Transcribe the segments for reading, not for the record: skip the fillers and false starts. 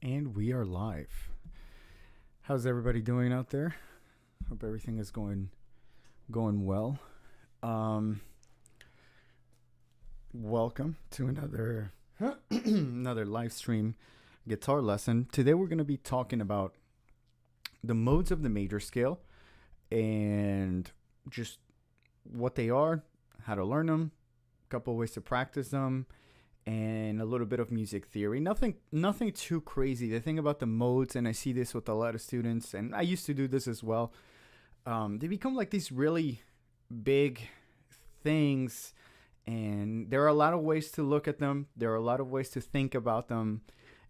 And we are live. How's everybody doing out there? Hope everything is going well. Welcome to another another live stream guitar lesson. Today we're going to be talking about the modes of the major scale and just what they are, how to learn them, a couple of ways to practice them, and a little bit of music theory. Nothing too crazy. The thing about the modes, and I see this with a lot of students, and I used to do this as well, they become like these really big things, and there are a lot of ways to look at them. There are a lot of ways to think about them,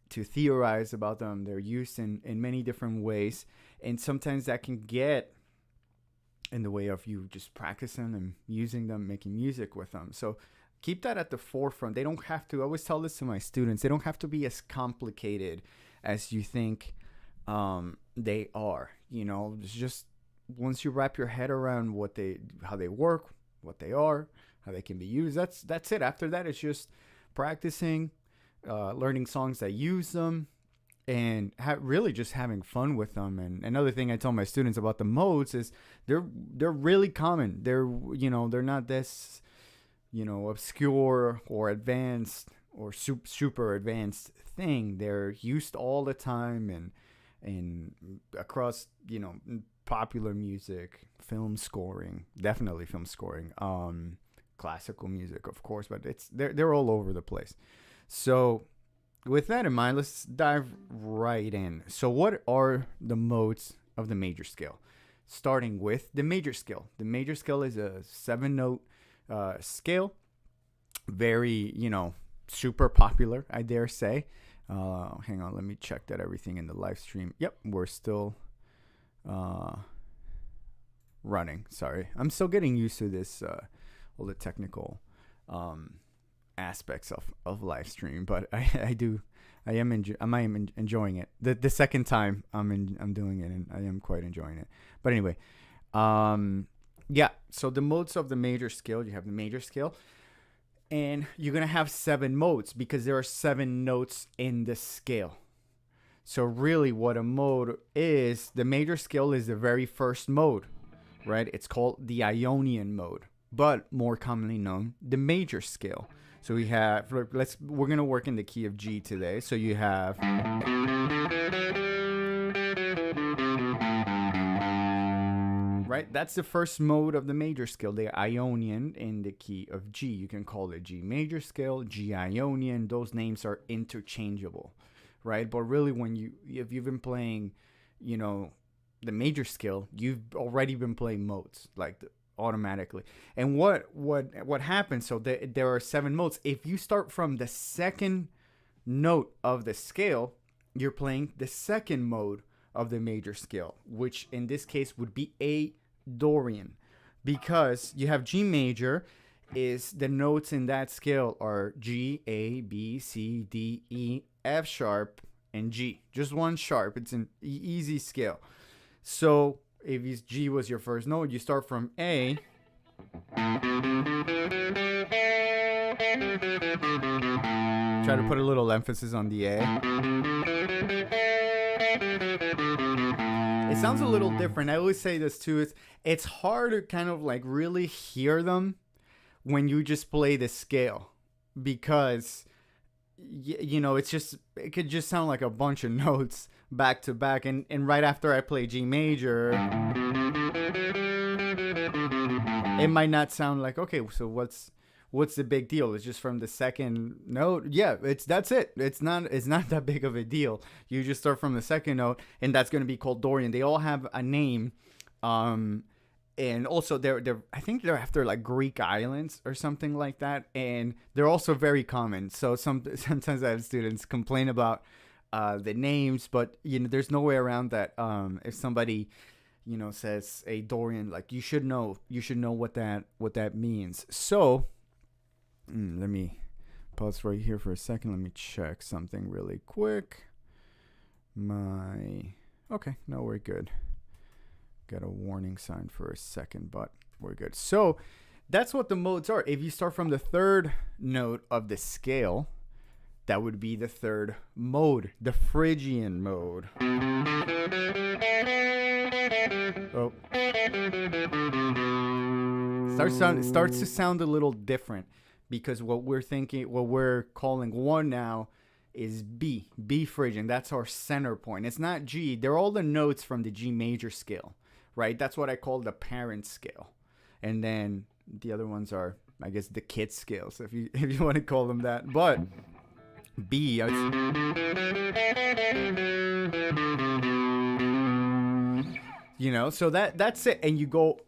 to theorize about them. They're used in many different ways, and sometimes that can get in the way of you just practicing and using them, making music with them. So keep that at the forefront. They don't have to, I always tell this to my students, they don't have to be as complicated as you think they are. You know, it's just once you wrap your head around how they work, what they are, how they can be used, that's it. After that, it's just practicing, learning songs that use them, and really just having fun with them. And another thing I tell my students about the modes is they're really common. They're not this obscure or advanced or super advanced thing. They're used all the time and across popular music, film scoring, definitely film scoring, classical music, of course, but they're all over the place. So with that in mind, let's dive right in. So what are the modes of the major scale? Starting with the major scale. The major scale is a 7-note scale. Very, super popular, I dare say. Hang on, let me check that everything in the live stream. Yep, we're still running. Sorry. I'm still getting used to this, all the technical aspects of live stream, but I am enjoying it. The second time I'm doing it, and I am quite enjoying it. But anyway, yeah, so the modes of the major scale, you have the major scale, and you're going to have 7 modes because there are 7 notes in the scale. So really what a mode is, the major scale is the very first mode, right? It's called the Ionian mode, but more commonly known, the major scale. So we're going to work in the key of G today. So you have, right? That's the first mode of the major scale, the Ionian in the key of G. You can call it G major scale, G Ionian. Those names are interchangeable, right? But really, if you've been playing, the major scale, you've already been playing modes automatically. And what happens? So there are 7 modes. If you start from the second note of the scale, you're playing the second mode of the major scale, which in this case would be a Dorian, because you have G major, is the notes in that scale are G, A, B, C, D, E, F sharp, and G. Just one sharp. It's an easy scale. So if G was your first note, you start from A. Try to put a little emphasis on the A. It sounds a little different. I always say this too. It's hard to kind of really hear them when you just play the scale, because it could just sound like a bunch of notes back to back, and right after I play G major, it might not sound like, okay, so what's the big deal? It's just from the second note. Yeah, that's it. It's not that big of a deal. You just start from the second note, and that's going to be called Dorian. They all have a name, and also I think they're after Greek islands or something like that, and they're also very common. So sometimes I have students complain about the names, but there's no way around that. If somebody says a Dorian, you should know what that means. So let me pause right here for a second. Let me check something really quick. Okay, no, we're good. Got a warning sign for a second, but we're good. So that's what the modes are. If you start from the third note of the scale, That would be the third mode, the Phrygian mode. Oh. Starts to sound a little different because what we're calling one now is B Phrygian. That's our center point. It's not G. They're all the notes from the G major scale, right? That's what I call the parent scale. And then the other ones are, I guess, the kid scales, if you want to call them that. But B, so that's it. And you go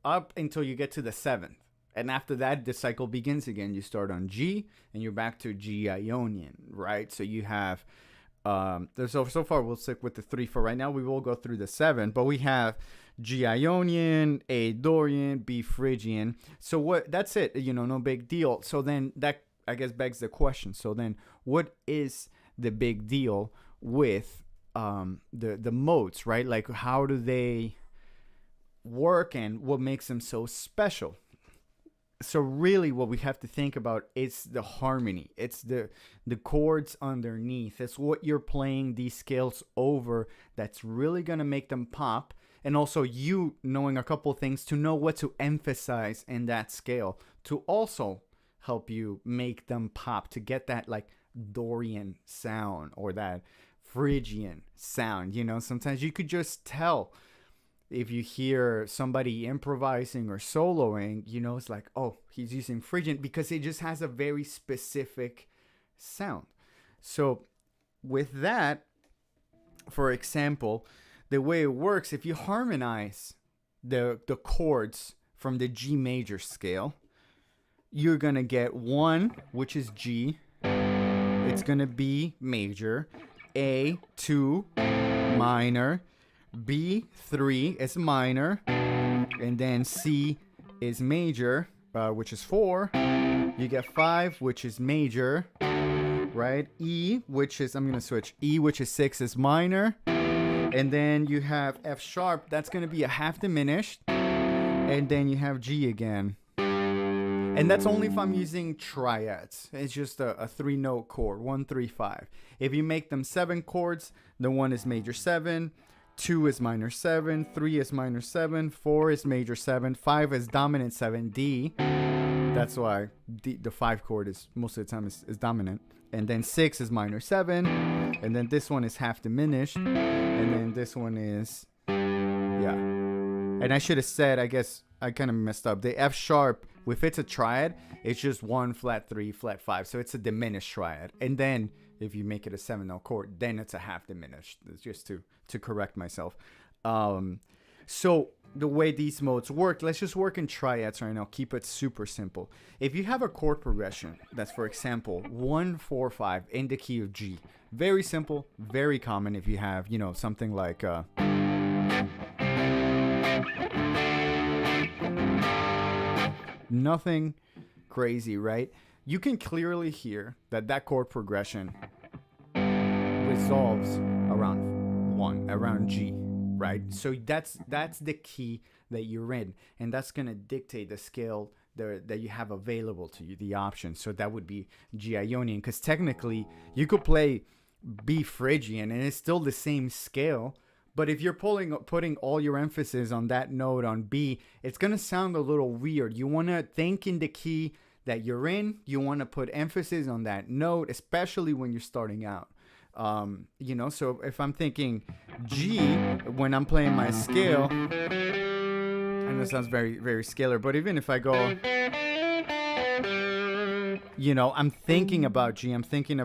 up until you get to the seventh. And after that, the cycle begins again. You start on G, and you're back to G Ionian, right? So you have, so far we'll stick with the 3 for right now. We will go through the 7, but we have G Ionian, A Dorian, B Phrygian. So that's it, no big deal. So then that, I guess, begs the question. So then what is the big deal with the modes, right? Like, how do they work and what makes them so special? So really what we have to think about is the harmony. It's the chords underneath. It's what you're playing these scales over that's really going to make them pop. And also you knowing a couple things to know what to emphasize in that scale to also help you make them pop, to get that like Dorian sound or that Phrygian sound. Sometimes you could just tell if you hear somebody improvising or soloing, it's like, oh, he's using Phrygian because it just has a very specific sound. So with that, for example, the way it works, if you harmonize the chords from the G major scale, you're going to get 1, which is G. It's going to be major. A, 2, minor. B, 3 is minor, and then C is major, which is 4. You get 5, which is major, right? E, which is, I'm going to switch. E, which is 6, is minor. And then you have F sharp, that's going to be a half diminished. And then you have G again. And that's only if I'm using triads. It's just a 3-note chord, 1, 3, 5. If you make them 7 chords, the 1 is major 7. 2 is minor 7, 3 is minor 7, 4 is major 7, 5 is dominant 7, D. That's why the 5 chord is most of the time is dominant. And then 6 is minor 7, and then this one is half diminished, and then this one is, yeah. And I should have said, I guess I kind of messed up. The F sharp, if it's a triad, it's just 1, flat 3, flat 5. So it's a diminished triad. And then if you make it a 7-note chord, then it's a half diminished. It's just to correct myself. So the way these modes work, let's just work in triads right now. Keep it super simple. If you have a chord progression that's, for example, 1, 4, 5 in the key of G, very simple, very common. If you have, something like nothing crazy, right? You can clearly hear that chord progression resolves around G, right? So that's the key that you're in, and that's going to dictate the scale that you have available to you, the options. So that would be G Ionian, because technically you could play B Phrygian and it's still the same scale, but if you're putting all your emphasis on that note on B, it's going to sound a little weird. You want to think in the key that you're in. You want to put emphasis on that note, especially when you're starting out. So if I'm thinking G when I'm playing my scale, I know it sounds very, very scalar, but even if I go, I'm thinking about G, I'm thinking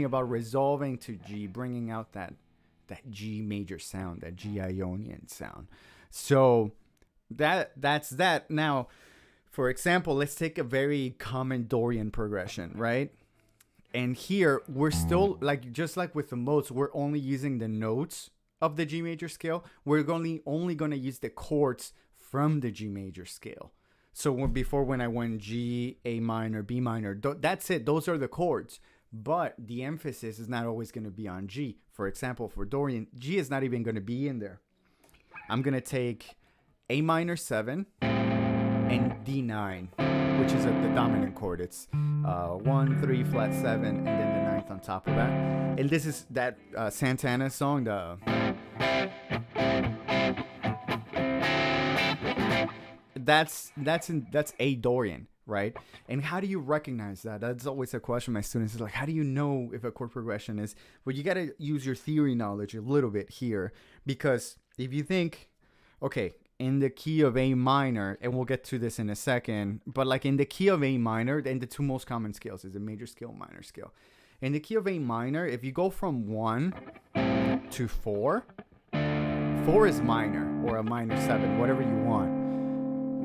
about resolving to G, bringing out that G major sound, that G Ionian sound. So that's that. Now, for example, let's take a very common Dorian progression, right? And here we're still just like with the modes, we're only using the notes of the G major scale. We're only going to use the chords from the G major scale. So when I went G, A minor, B minor, that's it. Those are the chords. But the emphasis is not always going to be on G. For example, for Dorian, G is not even going to be in there. I'm going to take A minor 7 and D9, which is the dominant chord. It's 1, 3, flat 7, and then the ninth on top of that. And this is that Santana song, that's A Dorian, right? And how do you recognize that? That's always a question my students is like, how do you know if a chord progression is? Well, you got to use your theory knowledge a little bit here, because if you think, okay, in the key of A minor, and we'll get to this in a second, but like in the key of A minor, then the two most common scales is the major scale, minor scale. In the key of A minor, if you go from 1 to 4, 4 is minor or a minor 7, whatever you want,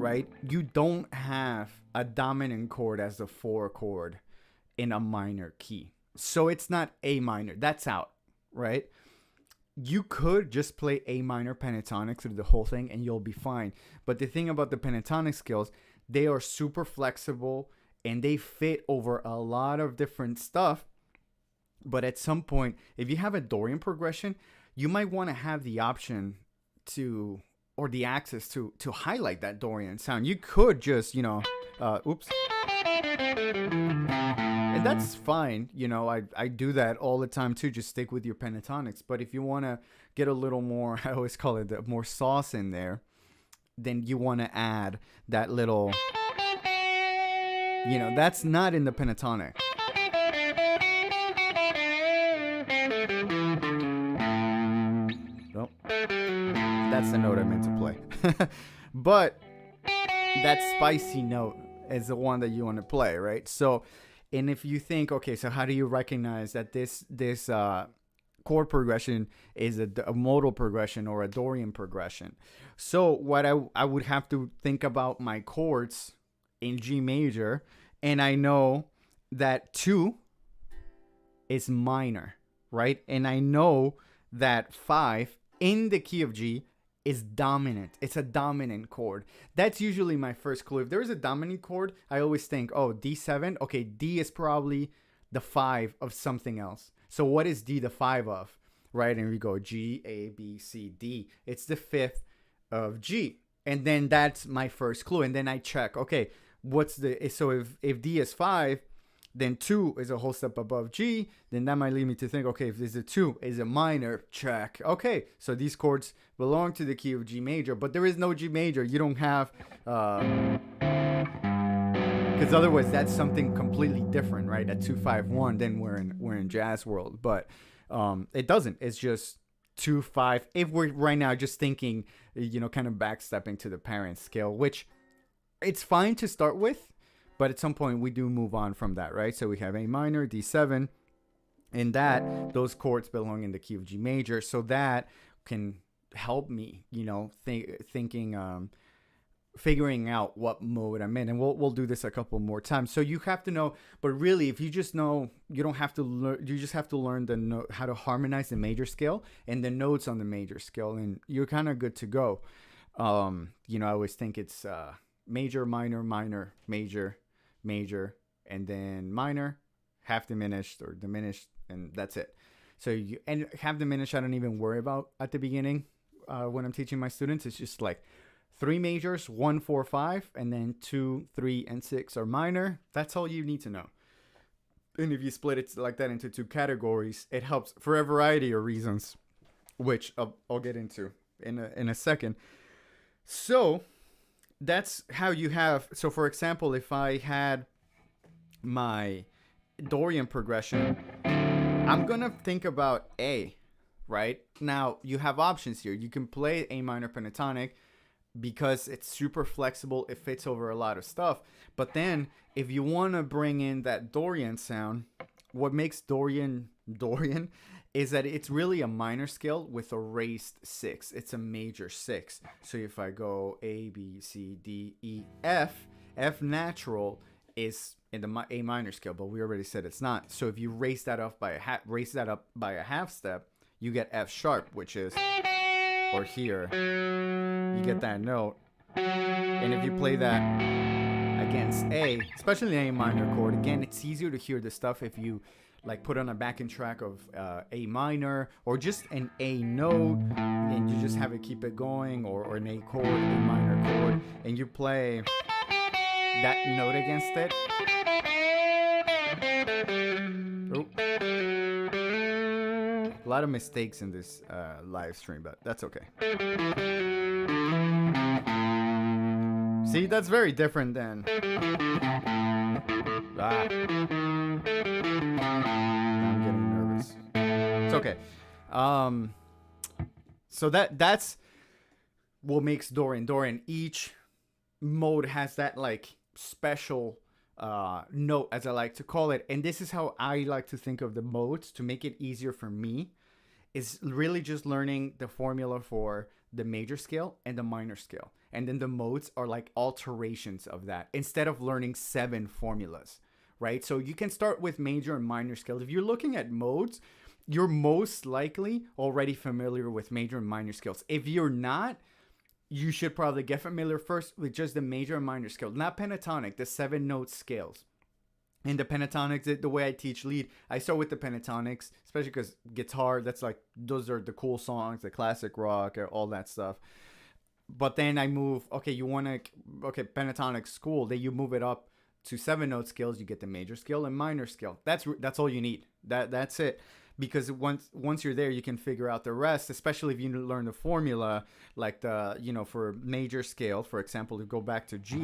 right? You don't have a dominant chord as the 4 chord in a minor key. So it's not A minor. That's out, right? You could just play A minor pentatonic through the whole thing and you'll be fine. But the thing about the pentatonic scales, they are super flexible and they fit over a lot of different stuff. But at some point, if you have a Dorian progression, you might want to have the option to, or the access to highlight that Dorian sound. You could just, oops. And that's fine. I do that all the time too. Just stick with your pentatonics. But if you want to get a little more, I always call it more sauce in there, then you want to add that little, that's not in the pentatonic. Nope. That's the note I meant to play. But that spicy note is the one that you want to play, right? So, and if you think, okay, so how do you recognize that this chord progression is a modal progression or a Dorian progression? So what I would have to think about my chords in G major, and I know that 2 is minor, right? And I know that 5 in the key of G is dominant. It's a dominant chord. That's usually my first clue. If there is a dominant chord, I always think, oh, D7. Okay, D is probably the 5 of something else. So what is D the 5 of? Right? And we go G, A, B, C, D. It's the 5th of G. And then that's my first clue. And then I check, okay, so if D is 5, then 2 is a whole step above G, then that might lead me to think, okay, if there's a 2, is a minor, check. Okay, so these chords belong to the key of G major, but there is no G major. You don't have, because otherwise that's something completely different, right? At 2-5-1, then we're in jazz world, but it doesn't. It's just 2-5. If we're right now just thinking, kind of backstepping to the parent scale, which it's fine to start with. But at some point, we do move on from that, right? So we have A minor, D7, and those chords belong in the key of G major. So that can help me, figuring out what mode I'm in. And we'll do this a couple more times. So you have to know, but really, if you just know, you don't have to learn, you just have to learn how to harmonize the major scale and the notes on the major scale, and you're kind of good to go. I always think it's major, minor, minor, major, major, and then minor, half diminished or diminished, and that's it. So half diminished I don't even worry about at the beginning when I'm teaching my students. It's just like 3 majors, 1, 4, 5, and then 2, 3, and 6 are minor. That's all you need to know. And if you split it like that into 2 categories, it helps for a variety of reasons, which I'll get into in a second. So that's how you have. So for example, if I had my Dorian progression, I'm gonna think about A, right? Now you have options here. You can play A minor pentatonic because it's super flexible. It fits over a lot of stuff. But then if you want to bring in that Dorian sound, what makes Dorian is that it's really a minor scale with a raised 6. It's a major 6. So if I go A, B, C, D, E, F, F natural is in the A minor scale, but we already said it's not. So if you raise that up by a half step, you get F sharp, which is, or here, you get that note. And if you play that against A, especially the A minor chord, again, it's easier to hear the stuff if you like put on a backing track of A minor or just an A note, and you just have it keep it going, or an A chord, A minor chord, and you play that note against it. Oh. A lot of mistakes in this live stream, but that's okay. See, that's very different than... I'm getting nervous. It's okay. So that's what makes Dorian. Each mode has that like special note, as I like to call it. And this is how I like to think of the modes to make it easier for me, is really just learning the formula for the major scale and the minor scale. And then the modes are like alterations of that instead of learning 7 formulas, right? So you can start with major and minor scale. If you're looking at modes, you're most likely already familiar with major and minor scales. If you're not, you should probably get familiar first with just the major and minor scale, not pentatonic, the 7 note scales. And the pentatonics, the way I teach lead, I start with the pentatonics, especially because guitar, that's like, those are the cool songs, the classic rock, all that stuff. But then I move, pentatonic school, then you move it up to 7 note scales, you get the major scale and minor scale. That's all you need. That's it. Because once you're there, you can figure out the rest, especially if you learn the formula, like for major scale, for example, to go back to G,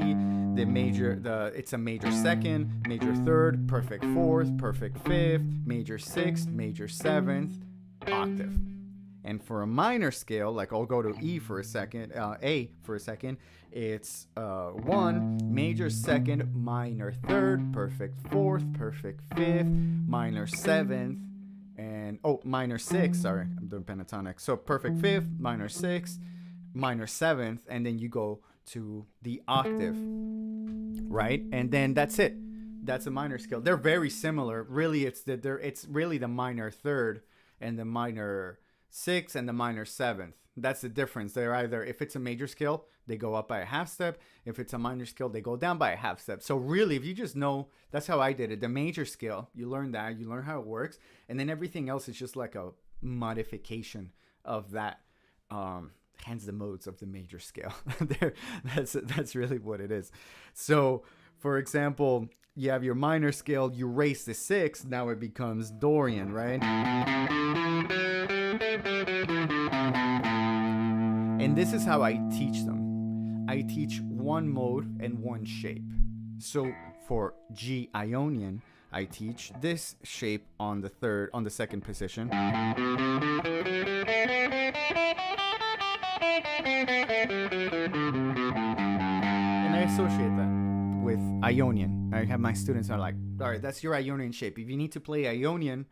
it's a major second, major third, perfect fourth, perfect fifth, major sixth, major seventh, octave. And for a minor scale, like I'll go to A for a second, it's 1, major second, minor third, perfect fourth, perfect fifth, minor seventh, and minor sixth, sorry, I'm doing pentatonic. So perfect fifth, minor sixth, minor seventh, and then you go to the octave, right? And then that's it. That's a minor scale. They're very similar. Really, it's really the minor third and the minor sixth and the minor seventh. That's the difference. They're either, if it's a major scale, they go up by a half step. If it's a minor scale, they go down by a half step. So really, if you just know, that's how I did it. The major scale, you learn that, you learn how it works, and then everything else is just like a modification of that. Hence the modes of the major scale. That's really what it is. So, for example, you have your minor scale, you raise the 6, now it becomes Dorian, right? And this is how I teach them. I teach one mode and one shape. So for G Ionian, I teach this shape on the second position. And I associate that with Ionian. I have my students are like, all right, that's your Ionian shape. If you need to play Ionian,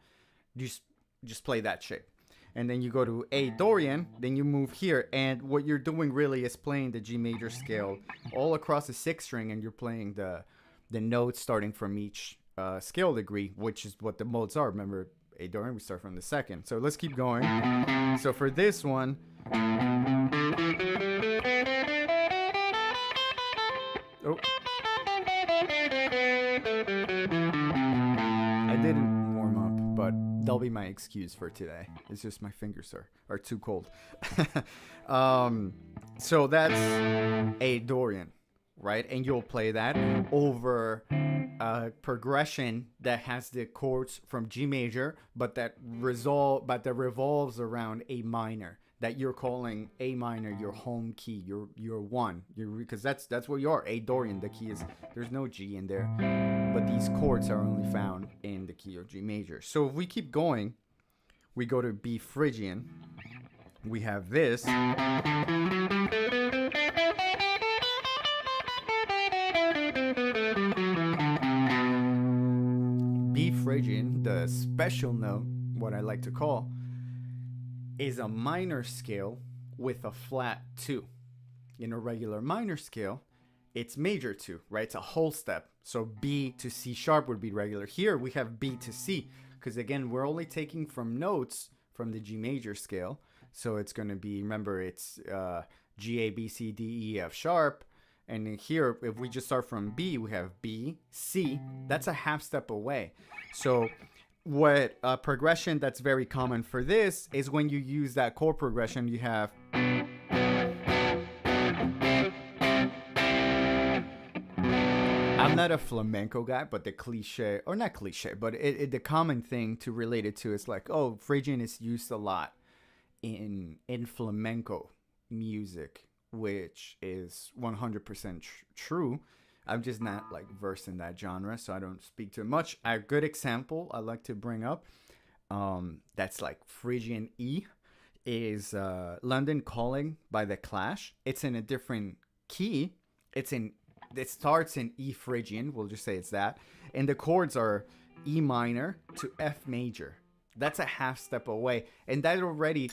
just play that shape. And then you go to A Dorian, then you move here, and what you're doing really is playing the G major scale all across the 6th string, and you're playing the notes starting from each scale degree, which is what the modes are. Remember, A Dorian, we start from the 2nd. So let's keep going. So for this one, I didn't warm up, but that'll be my excuse for today. It's just my fingers are too cold. So that's A Dorian, right? And you'll play that over a progression that has the chords from G major, but that revolves around A minor. That you're calling A minor your home key, your 1, because that's where you are. A Dorian, the key is, there's no G in there, but these chords are only found in the key of G major. So if we keep going, we go to B Phrygian. We have this. B Phrygian, the special note, what I like to call, is a minor scale with a flat 2. In a regular minor scale, it's major 2, right? It's a whole step. So B to C sharp would be regular. Here we have B to C, because again, we're only taking from notes from the G major scale. So it's going to be, remember, it's G, A, B, C, D, E, F sharp. And in here, if we just start from B, we have B, C. That's a half step away. So what progression that's very common for this is when you use that chord progression, you have I'm not a flamenco guy, but the cliche, or not cliche, but the common thing to relate it to is like, oh, Phrygian is used a lot in flamenco music, which is 100% true. I'm just not like versed in that genre, so I don't speak to it much. A good example I like to bring up, that's like Phrygian E, is London Calling by The Clash. It's in a different key. It starts in E Phrygian. We'll just say it's that, and the chords are E minor to F major. That's a half step away, and that already,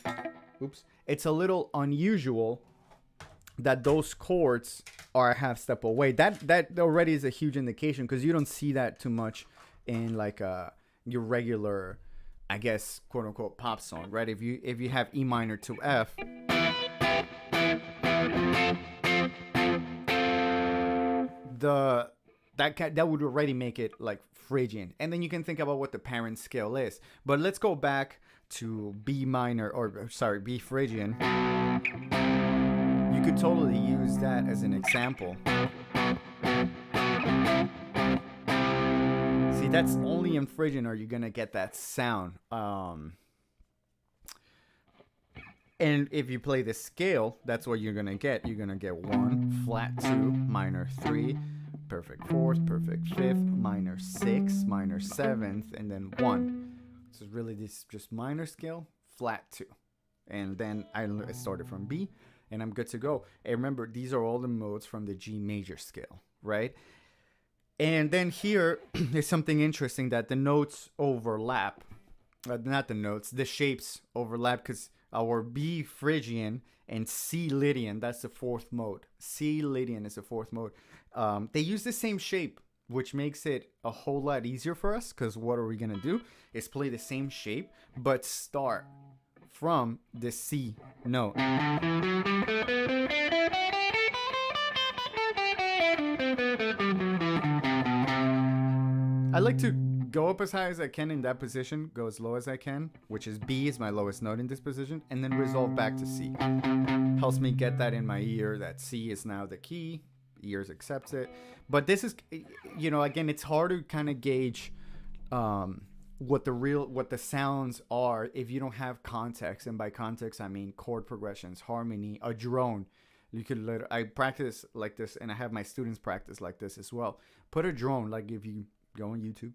it's a little unusual that those chords are a half step away. That already is a huge indication, because you don't see that too much in like your regular, I guess, quote unquote pop song, right? If you have E minor to F, that would already make it like Phrygian. And then you can think about what the parent scale is. But let's go back to B minor, or sorry, B Phrygian. You could totally use that as an example. See, that's only in Phrygian are you gonna get that sound. And if you play the scale, that's what you're gonna get. You're gonna get 1, flat 2, minor 3, perfect 4th, perfect 5th, minor 6, minor 7th, and then 1. So it's really this just minor scale, flat 2. And then I started from B, and I'm good to go. And remember, these are all the modes from the G major scale, right? And then here is something interesting, that the notes overlap. Not the notes, the shapes overlap, because our B Phrygian and C Lydian, that's the 4th mode. C Lydian is the 4th mode. They use the same shape, which makes it a whole lot easier for us, because what are we going to do is play the same shape, but start from the C note. I like to go up as high as I can in that position, go as low as I can, which is B is my lowest note in this position, and then resolve back to C. Helps me get that in my ear, that C is now the key. Ears accepts it. But this is, again, it's hard to kind of gauge what the sounds are if you don't have context. And by context, I mean chord progressions, harmony, a drone. You could I practice like this, and I have my students practice like this as well. Put a drone, like if you go on YouTube,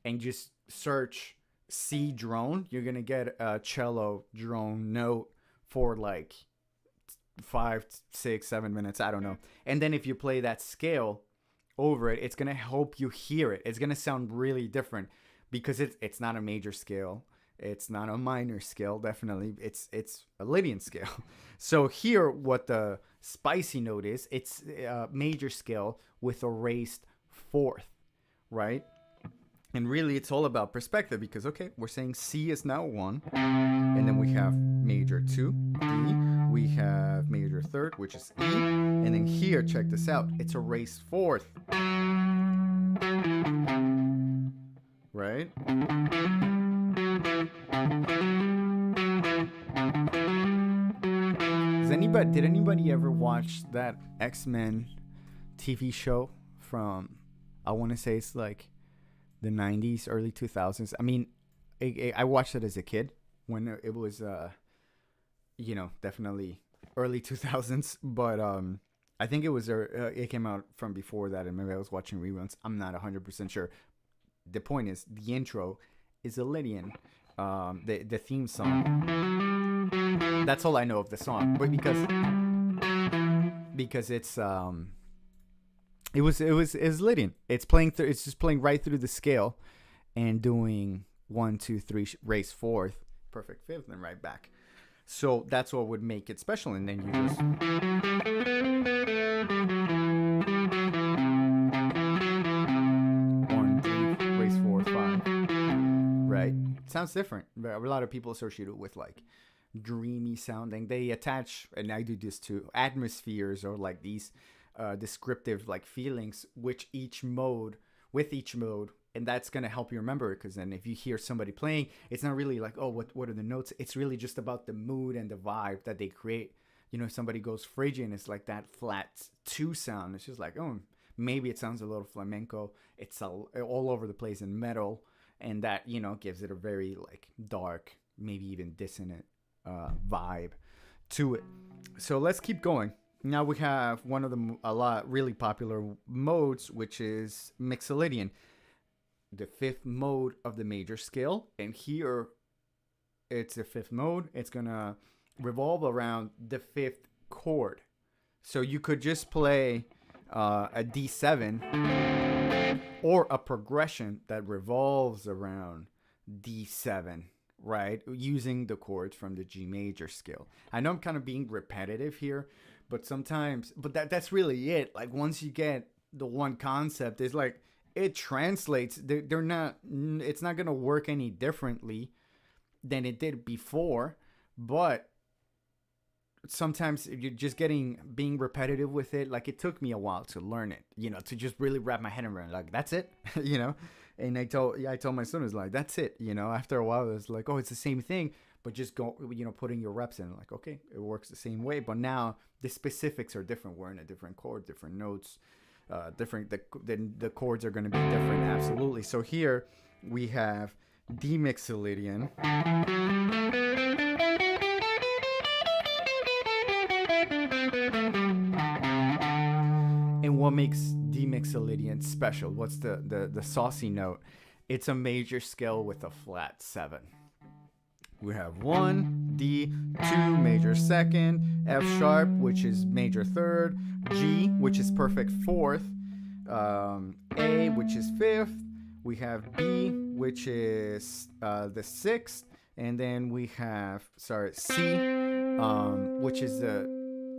and just search C drone, you're gonna get a cello drone note for like 5, 6, 7 minutes, I don't know. And then if you play that scale over it, it's gonna help you hear it. It's gonna sound really different, because it's not a major scale, it's not a minor scale, definitely it's a Lydian scale. So here, what the spicy note is, it's a major scale with a raised 4th, right? And really, it's all about perspective, because, okay, we're saying C is now 1, and then we have major 2, D, we have major 3rd, which is E, and then here, check this out, it's a raised 4th, right? Did anybody ever watch that X-Men TV show from, I want to say it's like the 90s, early 2000s. I mean, I watched it as a kid when it was, definitely early 2000s. But I think it came out from before that, and maybe I was watching reruns. I'm not 100% sure. The point is, the intro is a Lydian, the theme song. That's all I know of the song, but because it's it was Lydian. It's playing through. It's just playing right through the scale, and doing 1, 2, 3 raised 4th, perfect 5th, and right back. So that's what would make it special. And then you just 1, 3 raised 4th, 5. Right? Sounds different. A lot of people associate it with like dreamy sounding. They attach, and I do this too, atmospheres, or like these descriptive like feelings with each mode, and that's gonna help you remember it. Because then if you hear somebody playing, it's not really like, oh, what are the notes? It's really just about the mood and the vibe that they create. If somebody goes Phrygian, it's like that flat 2 sound. It's just like, oh, maybe it sounds a little flamenco. It's all over the place in metal, and that, you know, gives it a very like dark, maybe even dissonant vibe to it. So let's keep going. Now we have one of the really popular modes, which is Mixolydian, the fifth mode of the major scale. And here it's the fifth mode. It's gonna revolve around the fifth chord. So you could just play a D7 or a progression that revolves around D7, right? Using the chords from the G major scale. I know I'm kind of being repetitive here, but sometimes, that's really it. Like once you get the one concept, it's like it translates. They're not. It's not gonna work any differently than it did before, but sometimes you're just being repetitive with it. Like it took me a while to learn it, you know, to just really wrap my head around. Like that's it, you know. And I told my students, like, that's it, you know. After a while, it's like, oh, it's the same thing, but just go, you know, putting your reps in. Like, okay, it works the same way, but now the specifics are different. We're in a different chord, different notes, different. The chords are going to be different, absolutely. So here we have D Mixolydian. And what makes D Mixolydian special? What's the saucy note? It's a major scale with a flat 7. We have 1, D, 2, major second, F sharp, which is major third, G, which is perfect fourth, A, which is fifth. We have B, which is the sixth, and then we have C, which is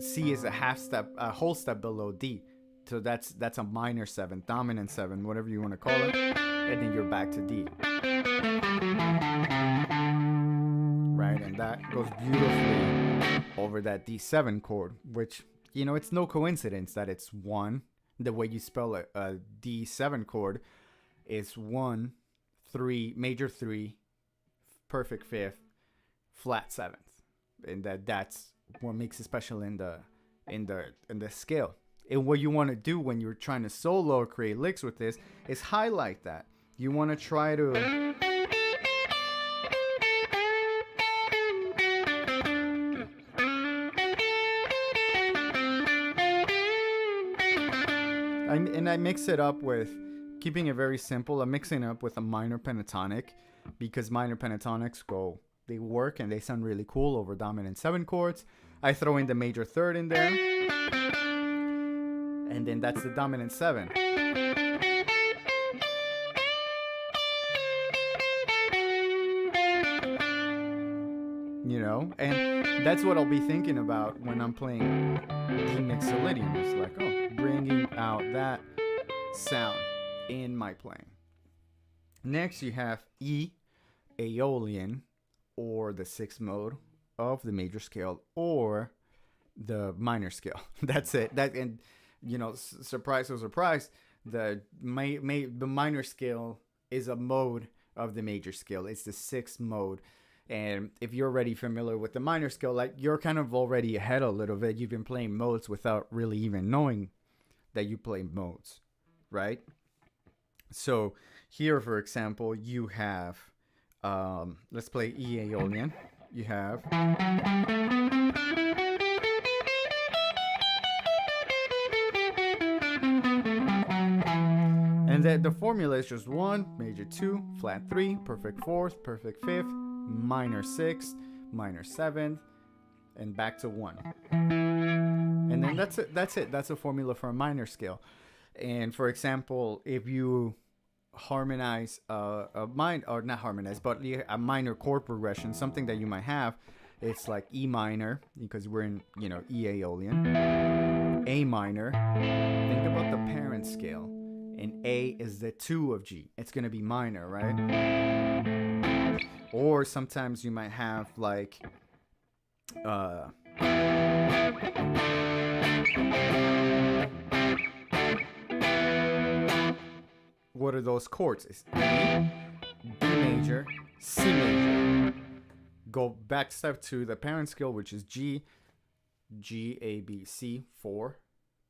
C is a whole step below D. So that's a minor 7, dominant 7, whatever you want to call it, and then you're back to D. Right, and that goes beautifully over that D7 chord, which, you know, it's no coincidence that it's 1. The way you spell a D7 chord is 1, 3, major 3, perfect 5th, flat 7th, and that's what makes it special in the scale. And what you want to do when you're trying to solo or create licks with this is highlight that. You want to try to I mix it up with, keeping it very simple, I'm mixing it up with a minor pentatonic, because minor pentatonics they work and they sound really cool over dominant 7 chords. I throw in the major third in there, and then that's the dominant 7. You know, and that's what I'll be thinking about when I'm playing D Mixolydian. It's like, oh, bringing out that sound in my playing. Next, you have E Aeolian, or the 6th mode of the major scale, or the minor scale. That's it. And you know, surprise, so surprise, the minor scale is a mode of the major scale. It's the 6th mode. And if you're already familiar with the minor scale, like, you're kind of already ahead a little bit. You've been playing modes without really even knowing that you play modes, right? So here, for example, you have, let's play E Aeolian. You have, and the formula is just 1, major 2, flat 3, perfect 4th, perfect 5th, minor 6th, minor 7th, and back to 1. And then that's it. That's a formula for a minor scale. And for example, if you harmonize a minor chord progression, something that you might have, it's like E minor, because we're in, you know, E Aeolian, A minor. Think about the parent scale, and A is the 2 of G. It's going to be minor, right? Or sometimes you might have like what are those chords? It's A, B major, C major. Go back step to the parent scale, which is G, A, B, C, 4,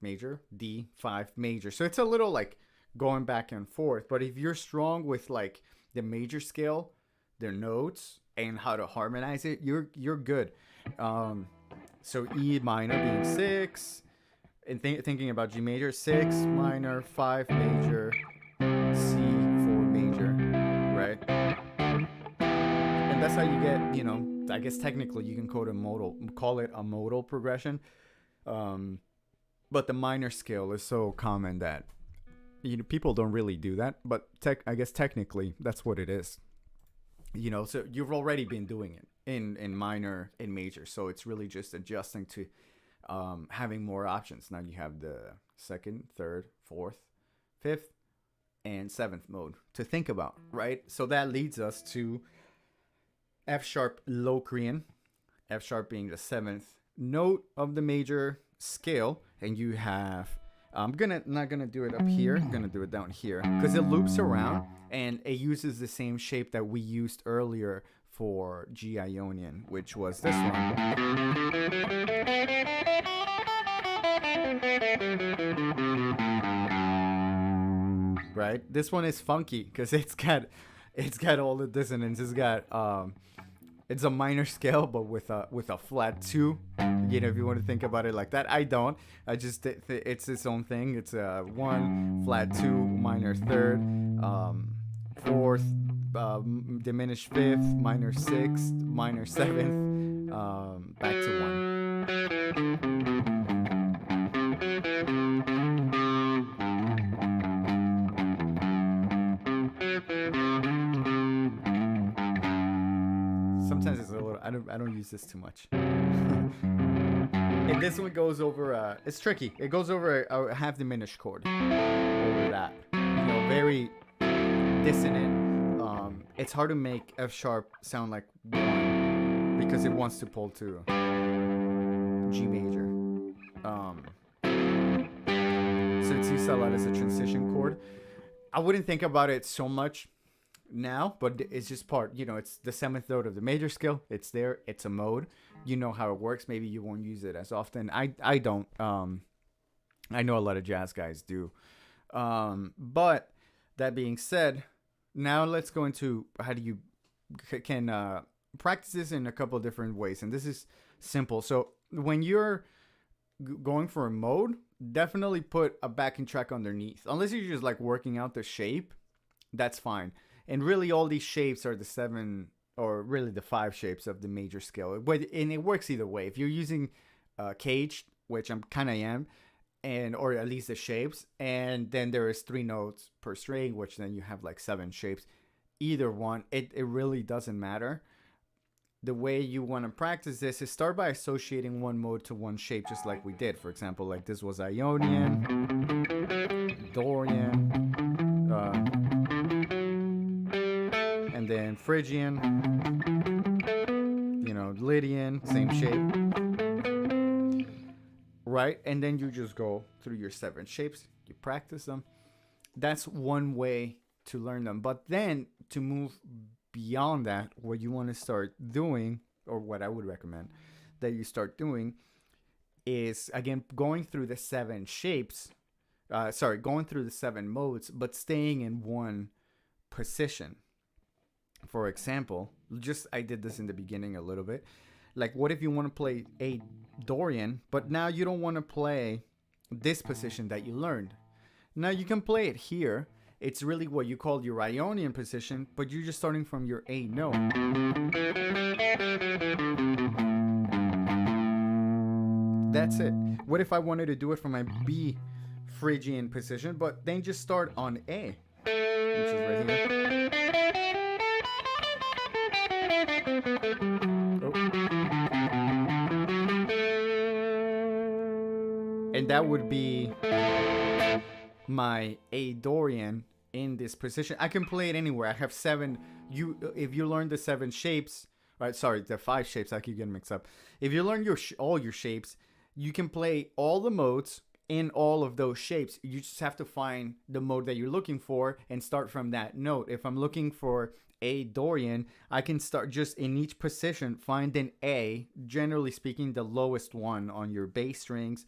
major, D, 5 major. So it's a little like going back and forth. But if you're strong with like the major scale, their notes, and how to harmonize it, you're good. So E minor being 6, and thinking about G major, 6 minor, 5 major, C 4 major, right? And that's how you get, you know, I guess technically you can call it a modal progression. But the minor scale is so common that, you know, people don't really do that. But I guess technically that's what it is. You know, so you've already been doing it in minor and major. So it's really just adjusting to having more options. Now you have the second, third, fourth, fifth, and seventh mode to think about, right? So that leads us to F sharp Locrian, F sharp being the seventh note of the major scale, and you have I'm not gonna do it up here. I'm gonna do it down here because it loops around and it uses the same shape that we used earlier for G Ionian, which was this one. Right? This one is funky because it's got all the dissonance. It's got it's a minor scale, but with a flat 2. You know, if you want to think about it like that. I don't. I just it's its own thing. It's a 1 flat 2 minor 3rd, 4th, diminished 5th, minor 6th, minor 7th, back to 1. Sometimes it's a little. I don't use this too much. And this one goes over. It's tricky. It goes over a half diminished chord. Over that, you know, very dissonant. It's hard to make F sharp sound like 1 because it wants to pull to G major. So it's used a lot as a transition chord. I wouldn't think about it so much now, but it's just part, you know, it's the 7th note of the major scale. It's there. It's a mode. You know how it works. Maybe you won't use it as often. I don't. I know a lot of jazz guys do. But that being said, now let's go into how do you can practice this in a couple of different ways. And this is simple. So when you're going for a mode, definitely put a backing track underneath. Unless you're just like working out the shape, that's fine. And really all these shapes are the 7 or really the 5 shapes of the major scale. And it works either way. If you're using caged, which I'm kind of am, or at least the shapes, and then there is 3 notes per string, which then you have like 7 shapes. Either one, it really doesn't matter. The way you want to practice this is start by associating one mode to one shape, just like we did. For example, like this was Ionian, Dorian, and then Phrygian, you know, Lydian, same shape, right? And then you just go through your 7 shapes, you practice them. That's one way to learn them. But then to move beyond that, what you want to start doing, or what I would recommend that you start doing, is again going through the 7 shapes, going through the 7 modes, but staying in one position. For example, I did this in the beginning a little bit. Like, what if you want to play a Dorian, but now you don't want to play this position that you learned? Now you can play it here. It's really what you call your Ionian position, but you're just starting from your A note. That's it. What if I wanted to do it from my B Phrygian position, but then just start on A, which is right here. Oh. And that would be my A Dorian in this position. I can play it anywhere. I have 7. If you learn the 7 shapes, right? Sorry, the 5 shapes. I keep getting mixed up. If you learn all your shapes, you can play all the modes in all of those shapes. You just have to find the mode that you're looking for and start from that note. If I'm looking for A Dorian, I can start just in each position, find an A, generally speaking, the lowest one on your bass strings,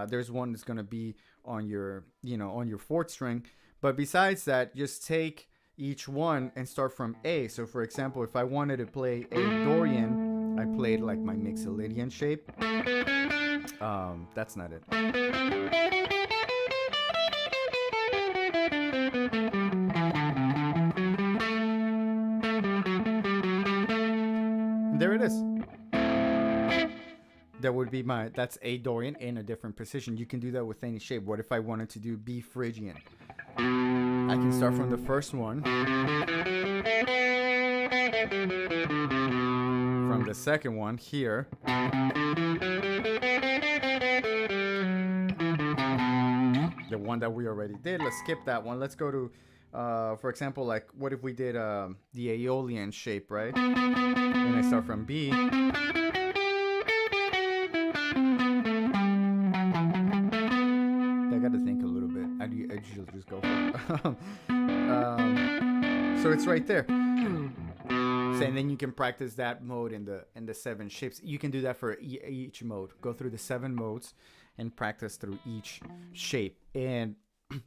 There's one that's going to be on your, on your fourth string. But besides that, just take each one and start from A. So for example, if I wanted to play a Dorian, I played like my Mixolydian shape. That's not it. And there it is. That would be that's A Dorian in a different position. You can do that with any shape. What if I wanted to do B Phrygian? I can start from the first one, from the second one here, the one that we already did. Let's skip that one. Let's go to, for example, like what if we did the Aeolian shape, right? And I start from B. I got to think a little bit. I usually just go for it. So it's right there. So, and then you can practice that mode in the 7 shapes. You can do that for each mode. Go through the 7 modes and practice through each shape. And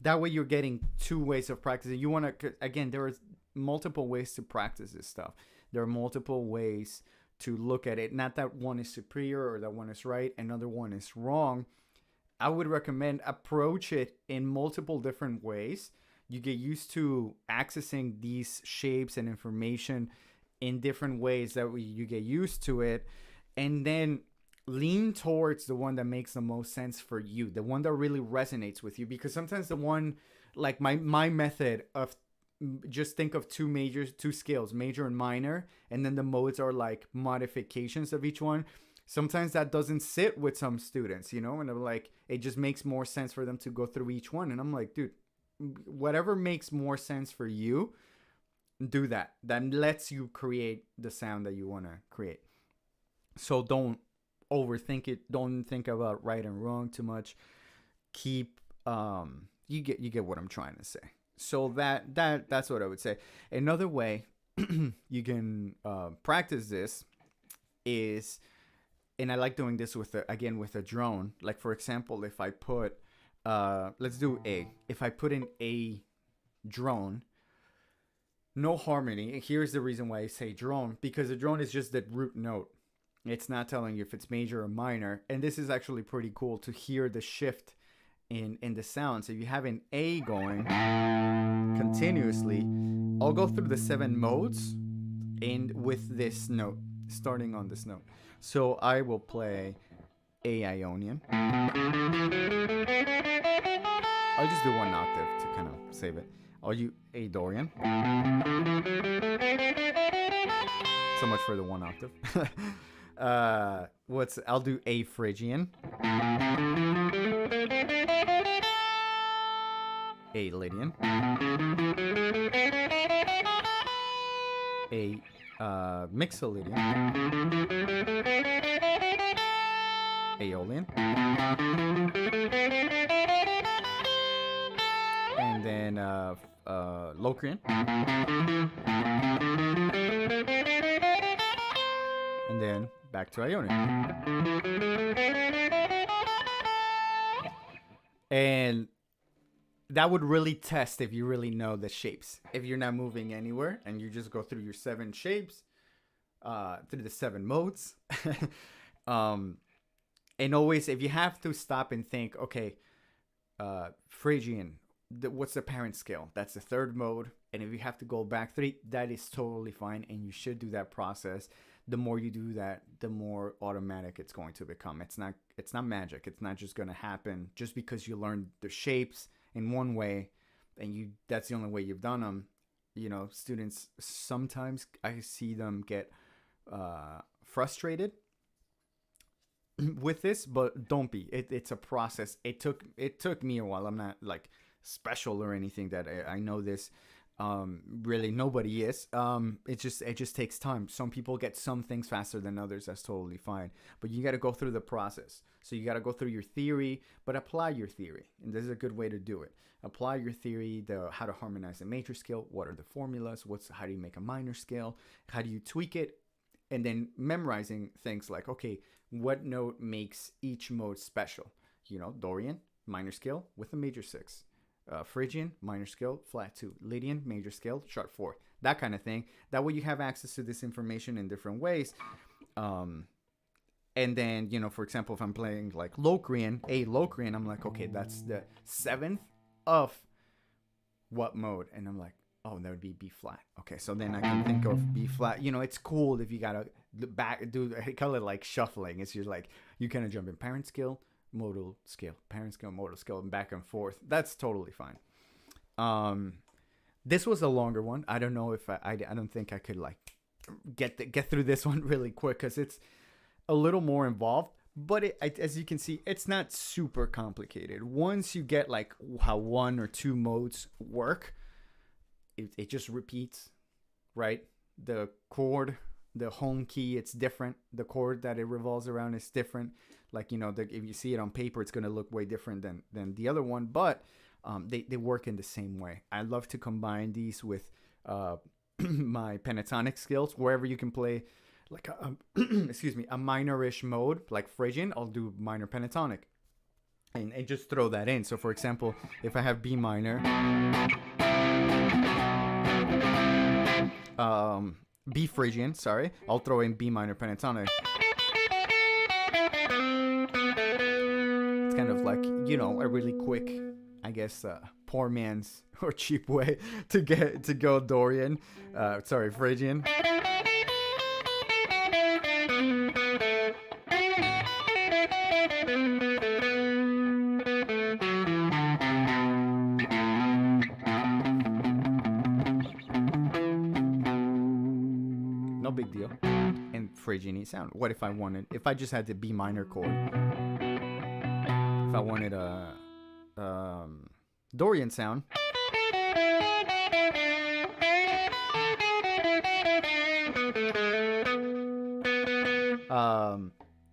that way you're getting 2 ways of practicing. You want to, again, there are multiple ways to practice this stuff. There are multiple ways to look at it. Not that one is superior or that one is right, another one is wrong. I would recommend approach it in multiple different ways. You get used to accessing these shapes and information in different ways that you get used to it. And then lean towards the one that makes the most sense for you, the one that really resonates with you. Because sometimes the one, like my method of just think of 2 scales, major and minor, and then the modes are like modifications of each one. Sometimes that doesn't sit with some students, and they're like, it just makes more sense for them to go through each one. And I'm like, dude, whatever makes more sense for you, do that. That lets you create the sound that you want to create. So don't overthink it. Don't think about right and wrong too much. Keep, you get what I'm trying to say. So that's what I would say. Another way you can practice this is, and I like doing this with a drone. Like for example, if I put, let's do A. If I put in A drone, no harmony. And here's the reason why I say drone, because the drone is just the root note. It's not telling you if it's major or minor. And this is actually pretty cool to hear the shift in the sound. So if you have an A going continuously, I'll go through the 7 modes and with this note, starting on this note. So I will play A Ionian. I'll just do 1 octave to kind of save it. I'll use A Dorian. So much for the 1 octave. I'll do A Phrygian. A Lydian. A Mixolydian. Aeolian. And then Locrian. And then back to Ionian. And that would really test if you really know the shapes. If you're not moving anywhere and you just go through your 7 shapes, through the 7 modes. And always, if you have to stop and think, okay, Phrygian, what's the parent scale? That's the 3rd mode. And if you have to go back 3, that is totally fine. And you should do that process. The more you do that, the more automatic it's going to become. It's not magic. It's not just going to happen just because you learned the shapes in one way and that's the only way you've done them. Students, sometimes I see them get frustrated with this, but don't be. It's a process. It took me a while. I'm not like special or anything that I know this. Really nobody is. It just takes time. Some people get some things faster than others. That's totally fine. But you got to go through the process. So you got to go through your theory, but apply your theory. And this is a good way to do it. Apply your theory, how to harmonize a major scale. What are the formulas? How do you make a minor scale? How do you tweak it? And then memorizing things like, okay, what note makes each mode special? Dorian, minor scale with a major 6. Phrygian, minor scale, flat 2. Lydian, major scale, sharp 4. That kind of thing. That way you have access to this information in different ways. And then, for example, if I'm playing like Locrian, I'm like, okay, that's the 7th of what mode? And I'm like, oh, that would be B flat. Okay, so then I can think of B flat. It's cool if you gotta I call it like shuffling. It's just like you kind of jump in parent scale, modal scale, parent scale, modal scale, and back and forth. That's totally fine. This was a longer one. I don't know if I don't think I could like get through this one really quick because it's a little more involved. But as you can see, it's not super complicated. Once you get like how 1 or 2 modes work, it just repeats, right? The chord, the home key, it's different. The chord that it revolves around is different. Like, if you see it on paper, it's going to look way different than the other one. But they work in the same way. I love to combine these with my pentatonic skills. Wherever you can play like a minorish mode, like Phrygian, I'll do minor pentatonic. And just throw that in. So, for example, if I have B minor... B Phrygian, sorry. I'll throw in B minor pentatonic. It's kind of like, a really quick, I guess, poor man's or cheap way to go Dorian. Phrygian. No big deal. And Phrygian sound. What if I just had the B minor chord? If I wanted a Dorian sound.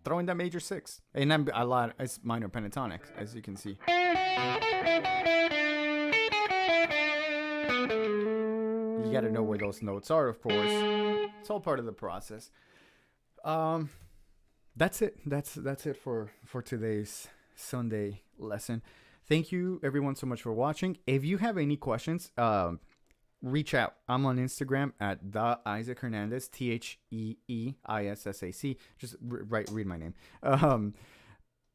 Throwing that major 6. And then it's minor pentatonic, as you can see. You got to know where those notes are, of course. It's all part of the process. That's it. That's it for today's Sunday lesson. Thank you everyone so much for watching. If you have any questions, reach out. I'm on Instagram at the Isaac Hernandez, TheeIssac. Just read my name.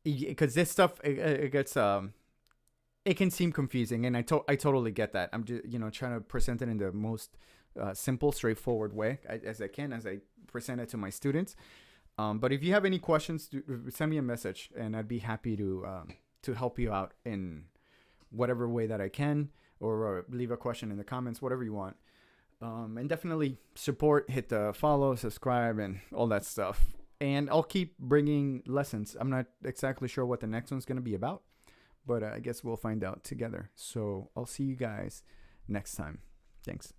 Because this stuff it gets it can seem confusing, and I totally get that. I'm just trying to present it in the most simple, straightforward way as I can, as I present it to my students. But if you have any questions, send me a message, and I'd be happy to help you out in whatever way that I can, or leave a question in the comments, whatever you want. And definitely support, hit the follow, subscribe, and all that stuff. And I'll keep bringing lessons. I'm not exactly sure what the next one's going to be about, but I guess we'll find out together. So I'll see you guys next time. Thanks.